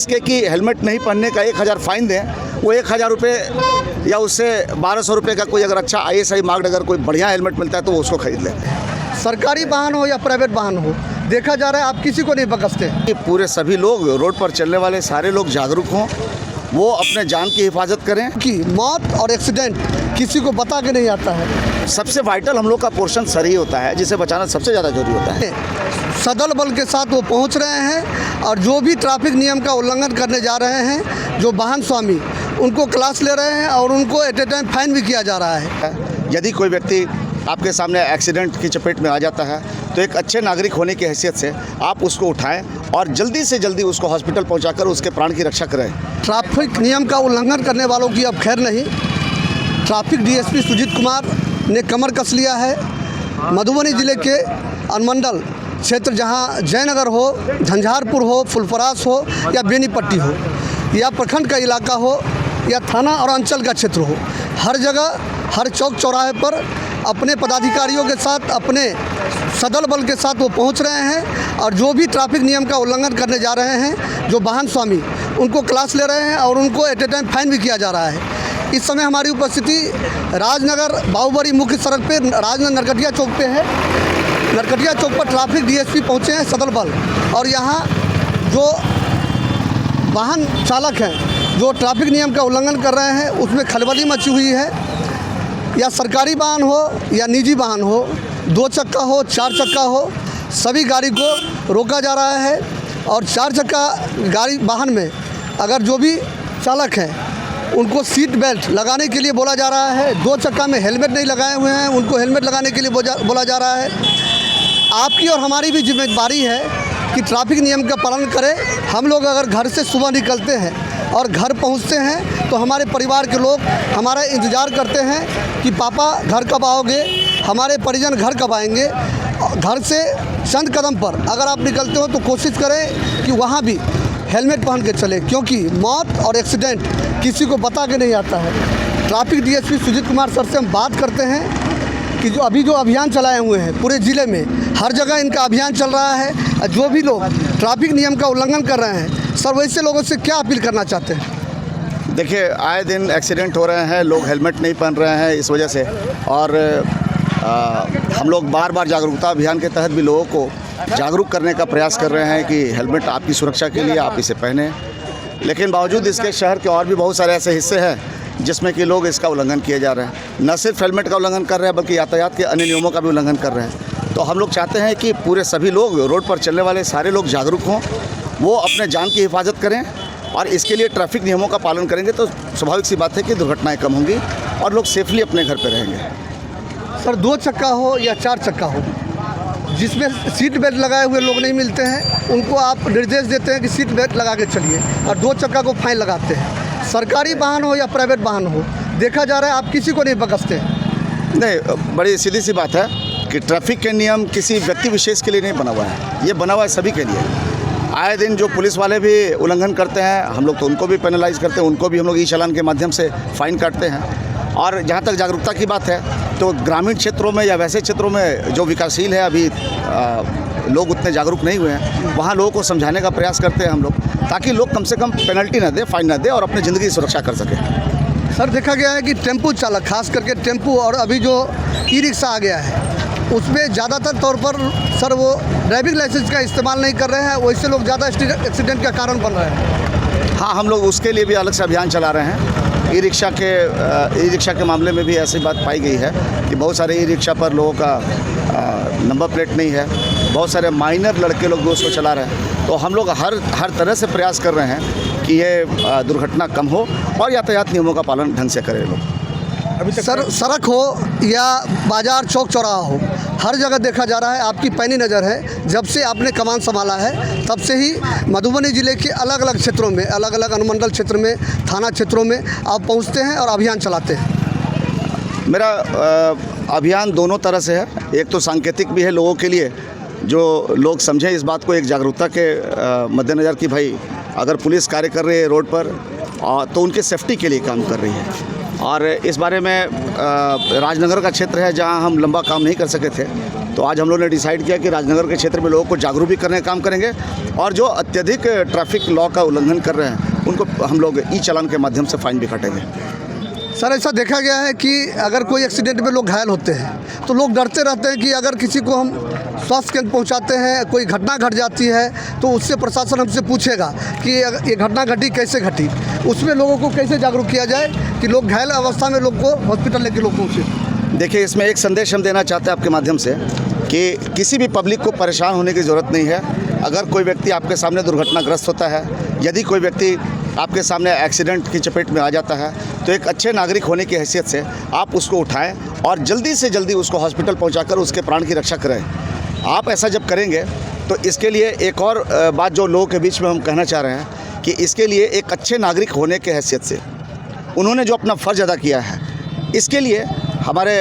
इसके कि हेलमेट नहीं पहनने का 1000 फाइन दें, वो 1000 रुपये या उससे 1200 रुपये का कोई अगर अच्छा ISI मार्क्ड अगर कोई बढ़िया हेलमेट मिलता है तो वो उसको खरीद लें। सरकारी वाहन हो या प्राइवेट वाहन हो, देखा जा रहा है आप किसी को नहीं बख्शते। कि पूरे सभी लोग रोड पर चलने वाले सारे लोग जागरूक हों, वो अपने जान की हिफाजत करें। कि मौत और एक्सीडेंट किसी को बता के नहीं आता है। सबसे वाइटल हम लोग का पोर्शन सर ही होता है, जिसे बचाना सबसे ज़्यादा जरूरी होता है। सदल बल के साथ वो पहुंच रहे हैं और जो भी ट्रैफिक नियम का उल्लंघन करने जा रहे हैं, जो वाहन स्वामी उनको क्लास ले रहे हैं और उनको एट ए टाइम फाइन भी किया जा रहा है। यदि कोई व्यक्ति आपके सामने एक्सीडेंट की चपेट में आ जाता है तो एक अच्छे नागरिक होने की हैसियत से आप उसको उठाएं और जल्दी से जल्दी उसको हॉस्पिटल पहुंचाकर उसके प्राण की रक्षा करें। ट्रैफिक नियम का उल्लंघन करने वालों की अब खैर नहीं। ट्रैफिक DSP सुजीत कुमार ने कमर कस लिया है। मधुबनी जिले के अनुमंडल क्षेत्र, जहां जयनगर हो, झंझारपुर हो, फुलपरास हो या बेनीपट्टी हो, या प्रखंड का इलाका हो या थाना और अंचल का क्षेत्र हो, हर जगह हर चौक चौराहे पर अपने पदाधिकारियों के साथ, अपने सदल बल के साथ वो पहुंच रहे हैं और जो भी ट्रैफिक नियम का उल्लंघन करने जा रहे हैं, जो वाहन स्वामी उनको क्लास ले रहे हैं और उनको एट ए टाइम फाइन भी किया जा रहा है। इस समय हमारी उपस्थिति राजनगर बाहुबली मुख्य सड़क पे राजनगर नरकटिया चौक पे है। नरकटिया चौक पर ट्रैफिक DSP पहुँचे हैं सदल बल, और यहाँ जो वाहन चालक हैं जो ट्रैफिक नियम का उल्लंघन कर रहे हैं, उसमें खलबली मची हुई है। या सरकारी वाहन हो या निजी वाहन हो, 2 चक्का हो, 4 चक्का हो, सभी गाड़ी को रोका जा रहा है। और 4 चक्का गाड़ी वाहन में अगर जो भी चालक हैं उनको सीट बेल्ट लगाने के लिए बोला जा रहा है। 2 चक्का में हेलमेट नहीं लगाए हुए हैं, उनको हेलमेट लगाने के लिए बोला जा रहा है। आपकी और हमारी भी जिम्मेदारी है कि ट्रैफिक नियम का पालन करें। हम लोग अगर घर से सुबह निकलते हैं और घर पहुंचते हैं तो हमारे परिवार के लोग हमारा इंतज़ार करते हैं कि पापा घर कब आओगे, हमारे परिजन घर कब आएंगे। घर से चंद कदम पर अगर आप निकलते हो तो कोशिश करें कि वहाँ भी हेलमेट पहन के चले, क्योंकि मौत और एक्सीडेंट किसी को बता के नहीं आता है। Traffic DSP Sujit Kumar sir से हम बात करते हैं कि जो अभियान चलाए हुए हैं पूरे ज़िले में, हर जगह इनका अभियान चल रहा है। जो भी लोग ट्रैफिक नियम का उल्लंघन कर रहे हैं, सर वैसे लोगों से क्या अपील करना चाहते हैं? देखिए, आए दिन एक्सीडेंट हो रहे हैं, लोग हेलमेट नहीं पहन रहे हैं इस वजह से, और हम लोग बार बार जागरूकता अभियान के तहत भी लोगों को जागरूक करने का प्रयास कर रहे हैं कि हेलमेट आपकी सुरक्षा के लिए आप इसे पहने। लेकिन बावजूद इसके शहर के और भी बहुत सारे ऐसे हिस्से हैं जिसमें कि लोग इसका उल्लंघन किए जा रहे हैं। न सिर्फ हेलमेट का उल्लंघन कर रहे हैं बल्कि यातायात के अन्य नियमों का भी उल्लंघन कर रहे हैं। तो हम लोग चाहते हैं कि पूरे सभी लोग रोड पर चलने वाले सारे लोग जागरूक हों, वो अपने जान की हिफाजत करें, और इसके लिए ट्रैफिक नियमों का पालन करेंगे तो स्वाभाविक सी बात है कि दुर्घटनाएँ कम होंगी और लोग सेफली अपने घर पर रहेंगे। सर 2 चक्का हो या 4 चक्का हो, जिसमें सीट बेल्ट लगाए हुए लोग नहीं मिलते हैं, उनको आप निर्देश देते हैं कि सीट बेल्ट लगा के चलिए, और 2 चक्का को फाइन लगाते हैं। सरकारी वाहन हो या प्राइवेट वाहन हो, देखा जा रहा है आप किसी को नहीं बख्शते। नहीं, बड़ी सीधी सी बात है कि ट्रैफिक के नियम किसी व्यक्ति विशेष के लिए नहीं बना हुआ है, ये बना हुआ है सभी के लिए। आए दिन जो पुलिस वाले भी उल्लंघन करते हैं, हम लोग तो उनको भी पेनलाइज करते हैं, उनको भी हम लोग ई-चालान के माध्यम से फ़ाइन काटते हैं। और जहाँ तक जागरूकता की बात है तो ग्रामीण क्षेत्रों में या वैसे क्षेत्रों में जो विकासशील है, अभी लोग उतने जागरूक नहीं हुए हैं, वहाँ लोगों को समझाने का प्रयास करते हैं हम लोग, ताकि लोग कम से कम पेनल्टी न दे, फाइन न दे और अपनी ज़िंदगी की सुरक्षा कर सकें। सर देखा गया है कि टेम्पू चालक, खास करके टेम्पू, और अभी जो ई-रिक्शा आ गया है, उसमें ज़्यादातर तौर पर सर वो ड्राइविंग लाइसेंस का इस्तेमाल नहीं कर रहे हैं, वैसे लोग ज़्यादा एक्सीडेंट का कारण बन रहे हैं। हाँ, हम लोग उसके लिए भी अलग से अभियान चला रहे हैं। ई रिक्शा के मामले में भी ऐसी बात पाई गई है कि बहुत सारे ई रिक्शा पर लोगों का नंबर प्लेट नहीं है, बहुत सारे माइनर लड़के लोग भी उसको चला रहे हैं। तो हम लोग हर तरह से प्रयास कर रहे हैं कि ये दुर्घटना कम हो और यातायात नियमों का पालन ढंग से करें लोग। अभी सर सड़क हो या बाजार चौक चौराहा हो, हर जगह देखा जा रहा है आपकी पैनी नज़र है। जब से आपने कमान संभाला है तब से ही मधुबनी ज़िले के अलग अलग क्षेत्रों में, अलग अलग अनुमंडल क्षेत्र में, थाना क्षेत्रों में आप पहुंचते हैं और अभियान चलाते हैं। मेरा अभियान दोनों तरह से है। एक तो सांकेतिक भी है लोगों के लिए, जो लोग समझें इस बात को एक जागरूकता के मद्देनज़र कि भाई अगर पुलिस कार्य कर रही है रोड पर तो उनके सेफ्टी के लिए काम कर रही है। और इस बारे में राजनगर का क्षेत्र है जहां हम लंबा काम नहीं कर सके थे, तो तो आज हम लोगों ने डिसाइड किया कि राजनगर के क्षेत्र में लोगों को जागरूक भी करने का काम करेंगे और जो अत्यधिक ट्रैफिक लॉ का उल्लंघन कर रहे हैं उनको हम लोग ई चालान के माध्यम से फाइन भी काटेंगे। सर ऐसा देखा गया है कि अगर कोई एक्सीडेंट में लोग घायल होते हैं तो लोग डरते रहते हैं कि अगर किसी को हम स्वास्थ्य केंद्र पहुंचाते हैं, कोई घटना घट जाती है तो उससे प्रशासन हमसे पूछेगा कि ये घटना घटी कैसे घटी। उसमें लोगों को कैसे जागरूक किया जाए कि लोग घायल अवस्था में लोग को हॉस्पिटल लेके लोग पहुँचे। देखिए, इसमें एक संदेश हम देना चाहते हैं आपके माध्यम से कि किसी भी पब्लिक को परेशान होने की ज़रूरत नहीं है। अगर कोई व्यक्ति आपके सामने दुर्घटनाग्रस्त होता है, यदि कोई व्यक्ति आपके सामने एक्सीडेंट की चपेट में आ जाता है तो एक अच्छे नागरिक होने की हैसियत से आप उसको उठाएं और जल्दी से जल्दी उसको हॉस्पिटल पहुंचाकर उसके प्राण की रक्षा करें। आप ऐसा जब करेंगे तो इसके लिए एक और बात जो लोगों के बीच में हम कहना चाह रहे हैं कि इसके लिए एक अच्छे नागरिक होने के हैसियत से उन्होंने जो अपना फ़र्ज़ अदा किया है, इसके लिए हमारे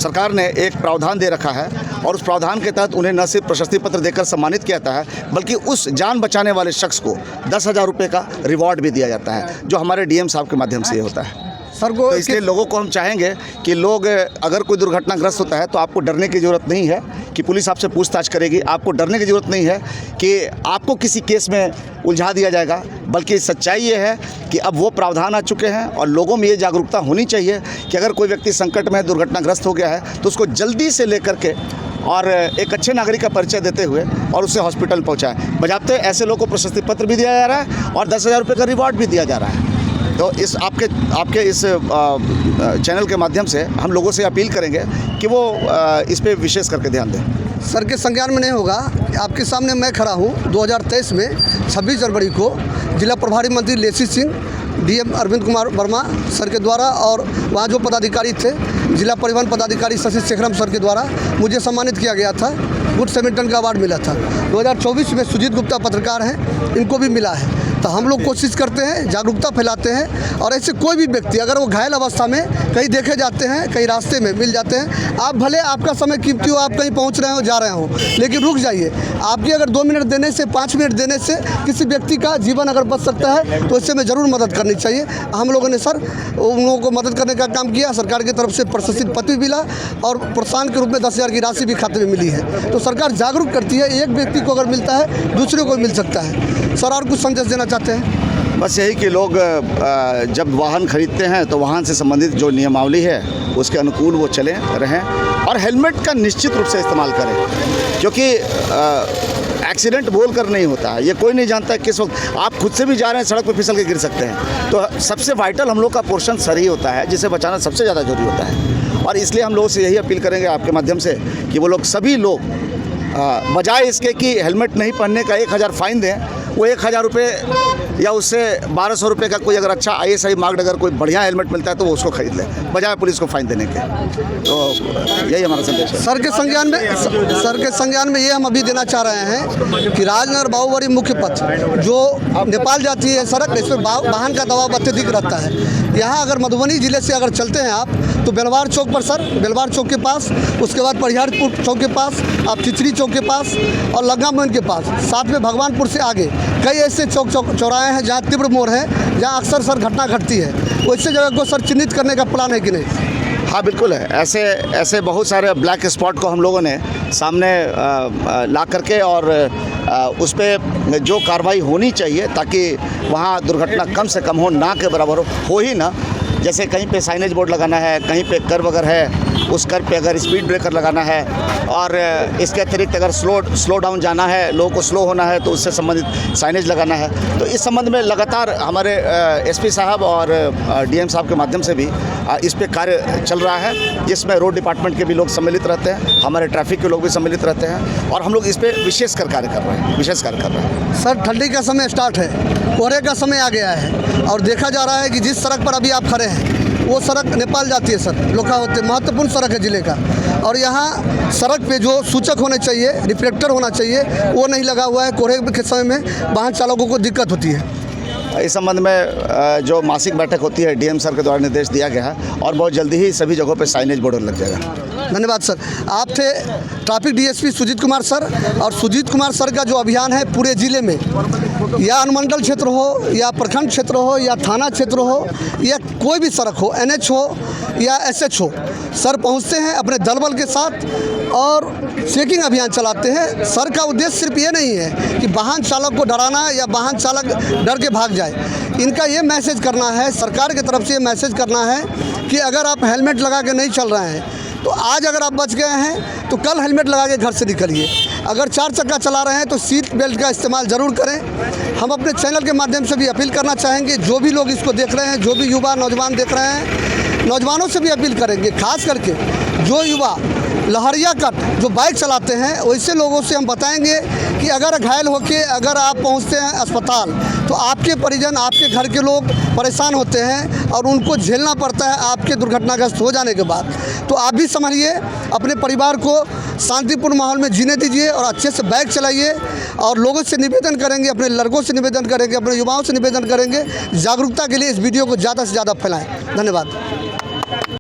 सरकार ने एक प्रावधान दे रखा है और उस प्रावधान के तहत उन्हें न सिर्फ प्रशस्ति पत्र देकर सम्मानित किया जाता है बल्कि उस जान बचाने वाले शख्स को 10,000 रुपये का रिवॉर्ड भी दिया जाता है, जो हमारे डीएम साहब के माध्यम से ये होता है। सर को तो इसलिए लोगों को हम चाहेंगे कि लोग अगर कोई दुर्घटनाग्रस्त होता है तो आपको डरने की ज़रूरत नहीं है कि पुलिस आपसे पूछताछ करेगी, आपको डरने की ज़रूरत नहीं है कि आपको किसी केस में उलझा दिया जाएगा, बल्कि सच्चाई ये है कि अब वो प्रावधान आ चुके हैं और लोगों में ये जागरूकता होनी चाहिए कि अगर कोई व्यक्ति संकट में दुर्घटनाग्रस्त हो गया है तो उसको जल्दी से लेकर के और एक अच्छे नागरिक का परिचय देते हुए और उसे हॉस्पिटल पहुँचाएँ। बजाते ऐसे लोगों को प्रशस्ति पत्र भी दिया जा रहा है और 10,000 रुपये का रिवॉर्ड भी दिया जा रहा है। तो इस आपके इस चैनल के माध्यम से हम लोगों से अपील करेंगे कि वो इस पे विशेष करके ध्यान दें। सर के संज्ञान में नहीं होगा, आपके सामने मैं खड़ा हूँ 2023 में 26 जनवरी को जिला प्रभारी मंत्री लेसी सिंह, डीएम अरविंद कुमार वर्मा सर के द्वारा और वहाँ जो पदाधिकारी थे जिला परिवहन पदाधिकारी शशि शेखरम सर के द्वारा मुझे सम्मानित किया गया था। गुड सैमरिटन का अवार्ड मिला था। 2024 में सुजीत गुप्ता पत्रकार हैं, इनको भी मिला है। तो हम लोग कोशिश करते हैं, जागरूकता फैलाते हैं और ऐसे कोई भी व्यक्ति अगर वो घायल अवस्था में कहीं देखे जाते हैं, कहीं रास्ते में मिल जाते हैं, आप भले आपका समय कीमती हो, आप कहीं पहुंच रहे हो, जा रहे हो, लेकिन रुक जाइए। आपकी अगर 2 मिनट देने से, 5 मिनट देने से किसी व्यक्ति का जीवन अगर बच सकता है तो इससे में ज़रूर मदद करनी चाहिए। हम लोगों ने सर उन लोगों को मदद करने का काम किया। सरकार की तरफ से प्रशस्ति पत्र भी मिला और प्रोत्साहन के रूप में 10,000 की राशि भी खाते में मिली है। तो सरकार जागरूक करती है, एक व्यक्ति को अगर मिलता है दूसरे को मिल सकता है। सर और कुछ संदेश देना चाहते हैं? बस यही कि लोग जब वाहन खरीदते हैं तो वाहन से संबंधित जो नियमावली है उसके अनुकूल वो चलें रहें और हेलमेट का निश्चित रूप से इस्तेमाल करें, क्योंकि एक्सीडेंट बोल कर नहीं होता है। ये कोई नहीं जानता है किस वक्त आप खुद से भी जा रहे हैं, सड़क पर फिसल के गिर सकते हैं। तो सबसे वाइटल हम लोग का पोर्शन सर ही होता है, जिसे बचाना सबसे ज़्यादा जरूरी होता है। और इसलिए हम लोगों से यही अपील करेंगे आपके माध्यम से कि वो लोग सभी लोग बजाय इसके कि हेलमेट नहीं पहनने का 1,000 फाइन दें, वो 1,000 रुपये या उससे 1,200 रुपये का कोई अगर अच्छा ISI मार्क्ड अगर कोई बढ़िया हेलमेट मिलता है तो वो उसको खरीद ले, बजाय पुलिस को फाइन देने के। तो यही हमारा संदेश है। सर के संज्ञान में ये हम अभी देना चाह रहे हैं कि राजनगर बाबूबड़ी मुख्य पथ जो नेपाल जाती है सड़क, इस पर वाहन का दबाव अत्यधिक रहता है। यहाँ अगर मधुबनी ज़िले से अगर चलते हैं आप तो बेलवार चौक पर सर, बेलवार चौक के पास, उसके बाद परिहारपुर चौक के पास, आप चिचरी चौक के पास और लंगा मोहन के पास, साथ में भगवानपुर से आगे कई ऐसे चौराहे हैं जहाँ तीव्र मोड़ है, जहाँ अक्सर सर घटना घटती है। वैसे जगह को सर चिन्हित करने का प्लान है कि नहीं? हाँ बिल्कुल है। ऐसे बहुत सारे ब्लैक स्पॉट को हम लोगों ने सामने ला करके और उस पर जो कार्रवाई होनी चाहिए ताकि वहाँ दुर्घटना कम से कम हो, ना के बराबर हो ही ना। जैसे कहीं पे साइनेज बोर्ड लगाना है, कहीं पे कर्व अगर है उस कर्व पे अगर स्पीड ब्रेकर लगाना है और इसके अतिरिक्त अगर स्लो डाउन जाना है, लोगों को स्लो होना है तो उससे संबंधित साइनेज लगाना है। तो इस संबंध में लगातार हमारे SP साहब और DM साहब के माध्यम से भी इस पे कार्य चल रहा है, जिसमें रोड डिपार्टमेंट के भी लोग सम्मिलित रहते हैं, हमारे ट्रैफिक के लोग भी सम्मिलित रहते हैं और हम लोग इस पर विशेष कार्य कर रहे हैं। सर ठंडी का समय स्टार्ट है, कोहरे का समय आ गया है और देखा जा रहा है कि जिस सड़क पर अभी आप खड़े हैं वो सड़क नेपाल जाती है सर, लोखा होते महत्वपूर्ण सड़क है जिले का। और यहाँ सड़क पे जो सूचक होने चाहिए, रिफ्लेक्टर होना चाहिए, वो नहीं लगा हुआ है। कोहरे के समय में वाहन चालकों को दिक्कत होती है। इस संबंध में जो मासिक बैठक होती है DM सर के द्वारा निर्देश दिया गया है और बहुत जल्दी ही सभी जगहों पे साइनेज बोर्ड लग जाएगा। धन्यवाद सर। आप थे traffic DSP Sujit Kumar sir, और सुजीत कुमार सर का जो अभियान है पूरे ज़िले में, या अनुमंडल क्षेत्र हो या प्रखंड क्षेत्र हो या थाना क्षेत्र हो या कोई भी सड़क हो, NH हो या SH हो, सर पहुँचते हैं अपने दलबल के साथ और चेकिंग अभियान चलाते हैं। सर का उद्देश्य सिर्फ ये नहीं है कि वाहन चालक को डराना या वाहन चालक डर के भाग जाए। इनका ये मैसेज करना है, सरकार की तरफ से ये मैसेज करना है कि अगर आप हेलमेट लगा के नहीं चल रहे हैं तो आज अगर आप बच गए हैं तो कल हेलमेट लगा के घर से निकलिए। अगर 4 चक्का चला रहे हैं तो सीट बेल्ट का इस्तेमाल ज़रूर करें। हम अपने चैनल के माध्यम से भी अपील करना चाहेंगे, जो भी लोग इसको देख रहे हैं, जो भी युवा नौजवान देख रहे हैं, नौजवानों से भी अपील करेंगे, खास करके जो युवा लहरिया कट जो बाइक चलाते हैं वैसे लोगों से हम बताएंगे कि अगर घायल होकर अगर आप पहुंचते हैं अस्पताल तो आपके परिजन, आपके घर के लोग परेशान होते हैं और उनको झेलना पड़ता है आपके दुर्घटनाग्रस्त हो जाने के बाद। तो आप भी समझिए, अपने परिवार को शांतिपूर्ण माहौल में जीने दीजिए और अच्छे से बाइक चलाइए। और लोगों से निवेदन करेंगे, अपने लड़कों से निवेदन करेंगे, अपने युवाओं से निवेदन करेंगे, जागरूकता के लिए इस वीडियो को ज़्यादा से ज़्यादा फैलाएँ। धन्यवाद।